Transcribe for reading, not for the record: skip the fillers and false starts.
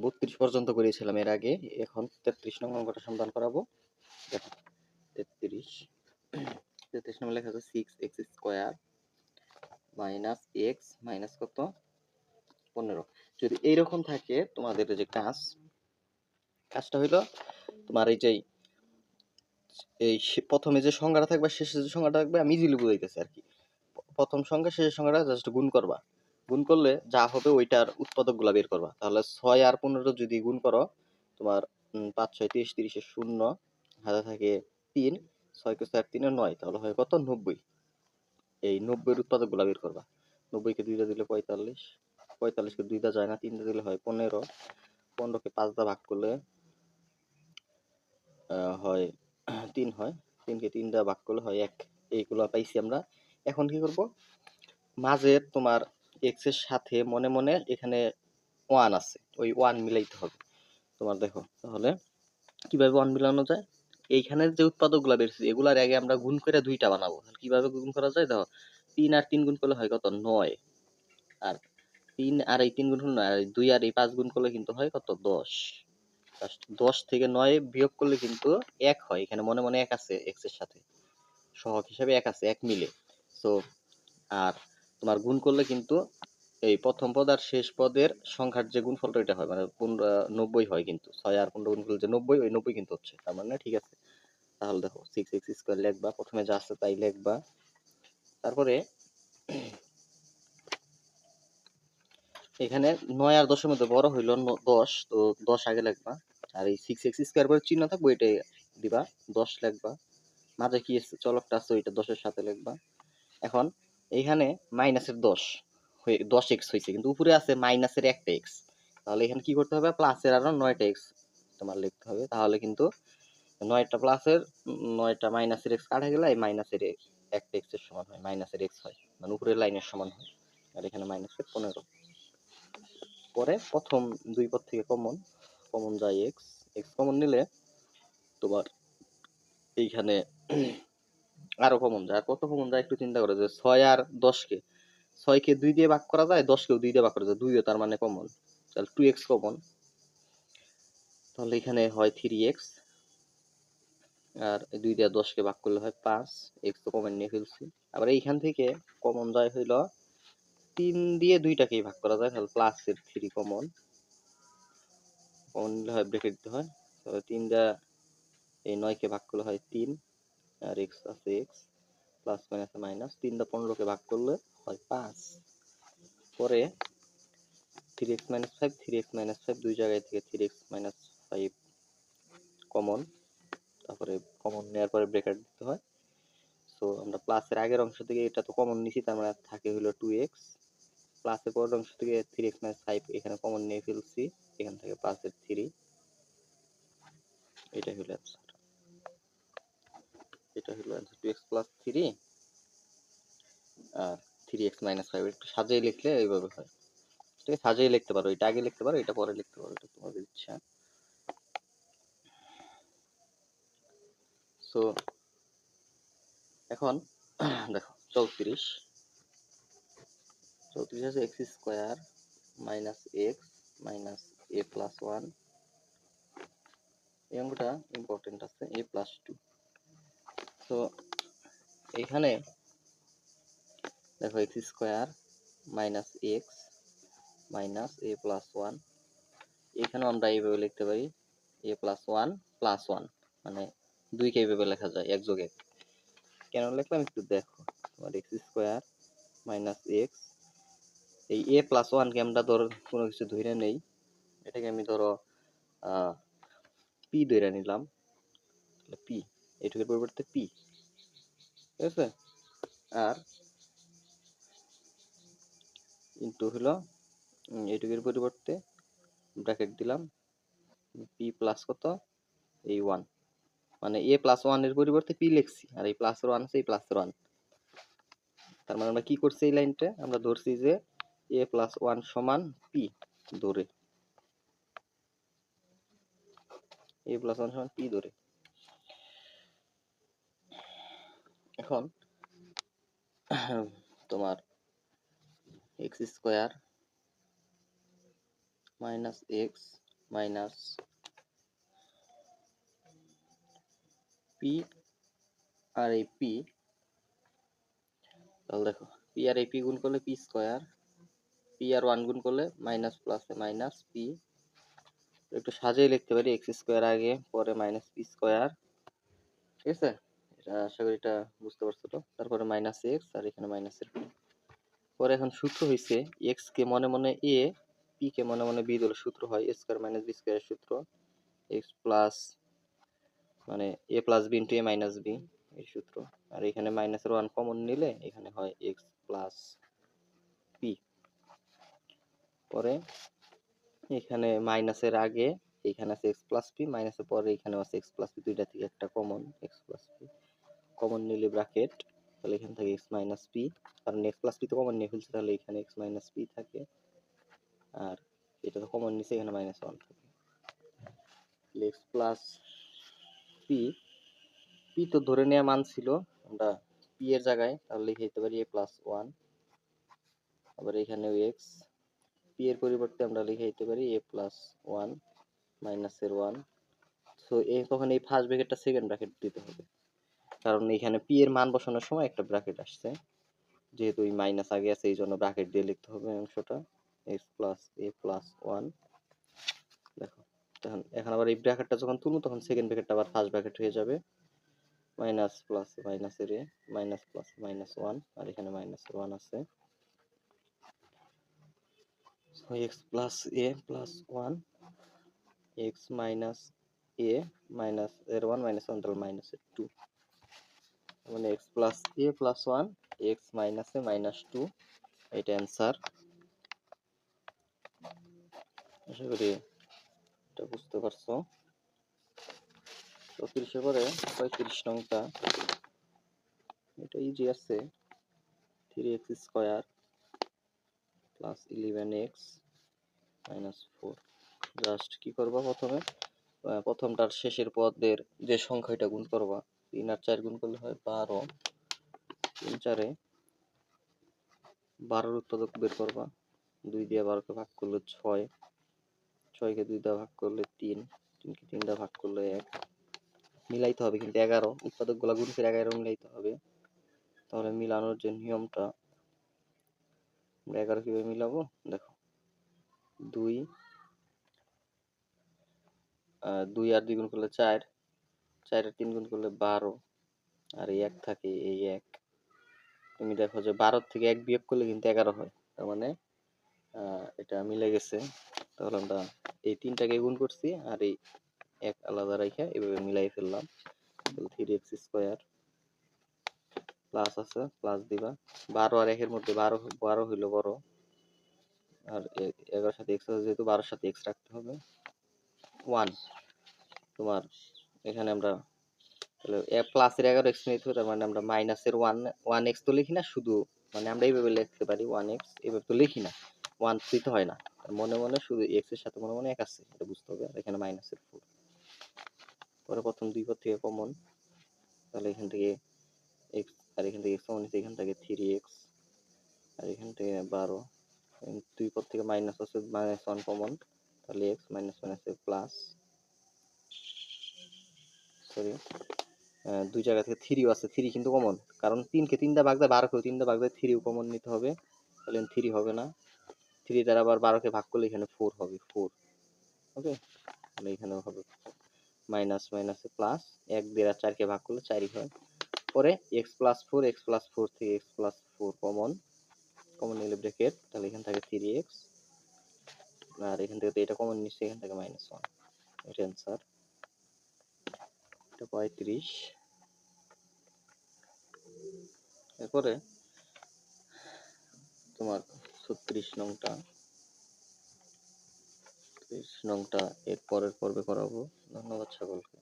32 পর্যন্ত করেছিলাম এর আগে। এখন 33 নং অঙ্কটা সমাধান করাবো। দেখো 33 নম্বর লেখা আছে 6x square minus x minus কত 15। যদি এইরকম থাকে তোমাদের যে কাজটা হইলো তোমার এই প্রথমে যে সংখ্যাটা থাকবে শেষে যে সংখ্যাটা থাকবে আমি ইজিলি বুঝাইতেছি আর কি। প্রথম সংখ্যা শেষের সংখ্যাটা জাস্ট গুণ করবা, গুণ করলে যা হবে ওইটার উৎপাদকগুলা বের করবা। তাহলে 6 আর 15 যদি গুণ করো তোমার 5 6 30 30 এর 0 হাতে থাকে 3, 6 কে 4 3 এর 9, তাহলে হয় কত 90। এই 90 এর উৎপাদকগুলা বের করবা। 90 কে 2 দা দিলে 45, 45 কে 2 দা যায় না, 3 দা দিলে হয় 15, 15 কে 5 দা ভাগ করলে হয় 3 হয়, 3 কে 3 দা ভাগ করলে হয় 1। এইগুলো পাইছি আমরা। এখন কি করব, মাঝে তোমার x এর সাথে মনে মনে এখানে 1 আছে, ওই 1 মিলাইতে হবে তোমার। দেখো তাহলে কিভাবে 1 মিলানো যায়, এইখানের যে উৎপাদকগুলো বেরছে এগুলার আগে আমরা গুণ করে দুইটা বানাবো। কিভাবে গুণ করা যায় দেখো, 3 আর 3 গুণ করলে হয় কত 9, আর 3 আর এই 3 গুণ করলে 9, আর 2 আর এই 5 গুণ করলে কিন্তু হয় কত 10। 10 থেকে 9 বিয়োগ করলে কিন্তু 1 হয়। এখানে মনে মনে 1 আছে, x এর সাথে সহগ হিসাবে 1 আছে, 1 মিলে। তো আর তোমার গুণ করলে কিন্তু এই প্রথম পদ আর শেষ পদের সংখ্যার যে গুণফলটা এটা হয়, মানে 90 হয়। কিন্তু 6 আর 15 গুণ করলে যে 90, ওই 90 কিন্তু হচ্ছে, তার মানে ঠিক আছে। তাহলে দেখো 6x স্কয়ার লিখবা, প্রথমে যা আছে তাই লিখবা। তারপরে এখানে 9 আর 10 এর মধ্যে বড় হইল 10, তো 10 আগে লিখবা। আর এই 6x স্কয়ার করে চিহ্ন থাকবে ওইটাই দিবা, 10 লিখবা। মাঝে কি চলকটা আছে ওইটা 10 এর সাথে লিখবা। এখন এইখানে মাইনাসের 10 হয়ে 10x হয়েছে, কিন্তু উপরে আছে মাইনাসের একটা x। তাহলে এখানে কি করতে হবে, প্লাসের আরো 9টা x তোমার লিখতে হবে। তাহলে কিন্তু 9টা প্লাসের 9টা মাইনাসের x কাটা গেলে এই মাইনাসের একটা x এর সমান হয়, মাইনাসের x হয়, মানে উপরের লাইনের সমান হয়। আর এখানে মাইনাসের 15। পরে প্রথম দুই পদ থেকে কমন যায় x কমন নিলে তোমার এইখানে আরো কমন যায়। আর কত কমন যায় একটু চিন্তা করে, যে 6 আর 10 কে 6 কে 2 দিয়ে ভাগ করা যায়, 10 কেও 2 দিয়ে ভাগ করা যায়, 2 ও তার মানে কমন, তাহলে 2x কমন। তাহলে এখানে হয় 3x, আর 2 দিয়ে 10 কে ভাগ করলে হয় 5, x তো কমন নিয়ে ফেলছি। আবার এইখান থেকে কমন যায় হইলো 3 দিয়ে 2টাকেই ভাগ করা যায়, তাহলে প্লাসের 3 কমন নিলে হয় ব্র্যাকেট দিতে হয়। তাহলে 3 দিয়ে এই 9 কে ভাগ করলে হয় 3, আর x আছে x, প্লাস মাইনাস মাইনাস, 3 দিয়ে 15 কে ভাগ করলে হয় 5। পরে 3x minus 5, 3x minus 5 দুই জায়গায় থেকে 3x minus 5 কমন, তারপরে কমন নেওয়ার পরে ব্র্যাকেট দিতে হয়। সো আমরা প্লাসের আগের অংশ থেকে এটা তো কমন নিছি, তার মানে থাকে হলো 2x, প্লাসের পরের অংশ থেকে 3x minus 5 এখানে কমন নিয়ে ফেলছি, এখান থেকে প্লাসের 3, এটা হলো অ্যান্সার। এটা হলো অ্যান্সার, 2x plus 3 আর 3x minus 5। একটু সাজিয়ে লিখলে এইভাবে হয়। ঠিক আছে, সাজিয়ে লিখতে পারো, এটা আগে লিখতে পারো, এটা পরে লিখতে পারো, এটা তোমাদের ইচ্ছা। সো এখন দেখো 34 আছে x square minus x minus a plus 1, এই অঙ্কটা ইম্পর্টেন্ট আছে, a প্লাস 2। তো এইখানে দেখো x square minus x minus a plus 1, এখানেও আমরা এইভাবে লিখতে পারি a প্লাস 1 প্লাস 1, মানে দুইকে এইভাবে লেখা যায় একযোগে। কেন লিখলাম একটু দেখো, তোমার x স্কয়ার মাইনাস এক্স, এই a প্লাস 1 কে আমরা ধরো কোনো কিছু ধরে নেই, এটাকে আমি ধরো p ধরে নিলাম, তাহলে p এটুকুর পরিবর্তে p, ঠিক আছে। আর ইনটু হলো এটুকুর পরিবর্তে ব্র্যাকেট দিলাম p প্লাস কত এই 1, মানে a প্লাস 1 এর পরিবর্তে p লিখছি, আর এই প্লাস 1 আছে, এই প্লাস 1। তার মানে আমরা কি করছি, এই লাইনটা আমরা ধরছি যে a প্লাস 1 সমান p, ধরে a প্লাস 1 সমান p ধরে। এখন তোমার x square minus x minus P আর এই পি, তাহলে দেখো পি আর এই পি গুণ করলে পি স্কোয়ার, পি আর 1 গুণ করলে মাইনাস প্লাসে মাইনাস পি, একটু সাজিয়ে লিখতে পারি এক্স স্কোয়ার আগে পরে মাইনাস পি স্কোয়ার, ঠিক আছে? এটা আশা করি এটা বুঝতে পারছো তো। তারপরে মাইনাস এক্স আর এখানে মাইনাস এর পরে এখন সূত্র হয়েছে এক্স কে মনে মনে এ, পি কে মনে মনে বি দিলে সূত্র হয় এ স্কোয়ার মাইনাস বি স্কোয়ারের সূত্র, এক্স প্লাস মানে এ প্লাস বি ইন্টু এ মাইনাস বি এই সূত্র। আর এখানে মাইনাসের 1 কমন নিলে এখানে হয় এক্স প্লাস পি। পরে এখানে মাইনাসের আগে এখানে আছে এক্স প্লাস পি, মাইনাসের পরে এখানে আছে এক্স প্লাস পি, দুইটা থেকে একটা common, x plus P common নিলে ব্র্যাকেট, তাহলে এখান থেকে এক্স মাইনাস পি, কারণ এক্স প্লাস পি তো কমন নিয়ে ফেলছে, তাহলে এখানে এক্স মাইনাস পি থাকে, আর এটা তো কমন নিচে এখানে মাইনাস 1 থাকে, এক্স প্লাস পি, পি তো ধরে নেওয়া মান ছিল আমরা পি এর জায়গায়, তাহলে লিখে দিতে পারি এ প্লাস 1, আবার এখানে এক্স, পি এর পরিবর্তে আমরা লিখে দিতে পারি এ প্লাস 1 মাইনাসের 1, সো তখন এই ফার্স্ট ব্র্যাকেটটা সেকেন্ড ব্র্যাকেট দিতে হবে, কারণ এখানে পি এর মান বসানোর সময় একটা ব্র্যাকেট আসছে, যেহেতু এই মাইনাস আগে আছে এই জন্য ব্র্যাকেট দিয়ে লিখতে হবে অংশটা, এক্স প্লাস এ প্লাস 1। দেখো তখন এখন আবার এই ব্র্যাকেটটা যখন তুলবো তখন সেকেন্ড ব্র্যাকেটটা আবার ফার্স্ট ব্র্যাকেট হয়ে যাবে, মাইনাস প্লাস মাইনাসের এ মাইনাস প্লাস মাইনাস 1, আর এখানে মাইনাস 1 আছে, সো এক্স প্লাস এ প্লাস 1, এক্স মাইনাস এ মাইনাস এর 1 মাইনাস 1 তাহলে মাইনাস এর 2, মানে এক্স প্লাস এ প্লাস 1 এক্স মাইনাস এ মাইনাস 2, এটা অ্যান্সার। আশা করি এটা বুঝতে পারছো। 34 পরে 35 নংটা, এটা ইজি আছে, 3x square plus 11x minus 4, just কি করবা প্রথমে প্রথমটার শেষের পদের যে সংখ্যাটা গুণ করবা, 3 আর 4 গুণ করলে হয় 12, 3 4 12 উৎপাদক বের করবা, 2 দিয়ে 12 কে ভাগ করলে 6, 6 কে 2 দিয়ে ভাগ করলে 3, 3 কে 3 দিয়ে ভাগ করলে 1, মিলাইতে হবে কিন্তু 11 উৎপাদক গুলা গুণ করে 11 মিলাইতে হবে, তাহলে মিলানোর যে নিয়মটা, 11 কিভাবে মিলাবো দেখো, 2 2 আর 2 গুণ করলে 4, 4 আর 3 গুণ করলে 12, আর এই 1 থাকে এই 1, তুমি দেখো যে 12 থেকে 1 বিয়োগ করলে কিন্তু 11 হয়, তার মানে এটা মিলে গেছে, তাহলে আমরা এই 3টাকে গুণ করছি আর এই 1 আলাদা রেখে এভাবে মিলাই ফেললাম, তাহলে 3x স্কয়ার প্লাস আছে প্লাস দিবা, 12 আর 1 এর মধ্যে 12 হইলো বড়, আর 11 সাথে x আছে যেহেতু 12 সাথে x রাখতে হবে, 1 তোমার এখানে আমরা তাহলে প্লাস এর 11x নিতে হবে, তার মানে আমরা মাইনাসের 1x তো লিখি না, শুধু মানে আমরা এইভাবে লিখতে পারি 1x, এইভাবে তো লিখি না, 1 দিতে হয় না, মনে মনে শুধু x এর সাথে মনে মনে 1 আছে এটা বুঝতে হবে, আর এখানে মাইনাসের 4, পরে প্রথম দুই পদ থেকে কমন, তাহলে এখান থেকে x আর এখান থেকে x কমন নিচ্ছে, এখান থেকে 3x আর এখান থেকে 12, দুই পদ থেকে মাইনাস আছে মাইনাস 1 কমন, তাহলে x মাইনাস মাইনাসে প্লাস, সরি দুই জায়গা থেকে 3ও আছে, 3 কিন্তু কমন, কারণ 3 কে 3 দা ভাগ দেয় 12 কেও 3 দা ভাগ দেয়, 3ও কমন নিতে হবে, তাহলে 3 হবে না, 3 দ্বারা আবার 12 কে ভাগ করলে এখানে 4 হবে 4, ওকে, তাহলে এখানেও হবে মাইনাস মাইনাসে প্লাস, 1 দিয়ে 4 কে ভাগ করলে 4ই হয়, পরে x প্লাস 4 থেকে x প্লাস 4 কমন, কমন নিলে ব্র্যাকেট, তাহলে এখান থেকে 3x, আর এখান থেকে তো এটা কমন নিচ্ছে, এখান থেকে মাইনাস 1, এটা অ্যান্সার। এটা 35। এরপরে তোমার 36 নংটা, 36 নংটা এর পরের পর্বে করাবো। ধন্যবাদ সকলকে।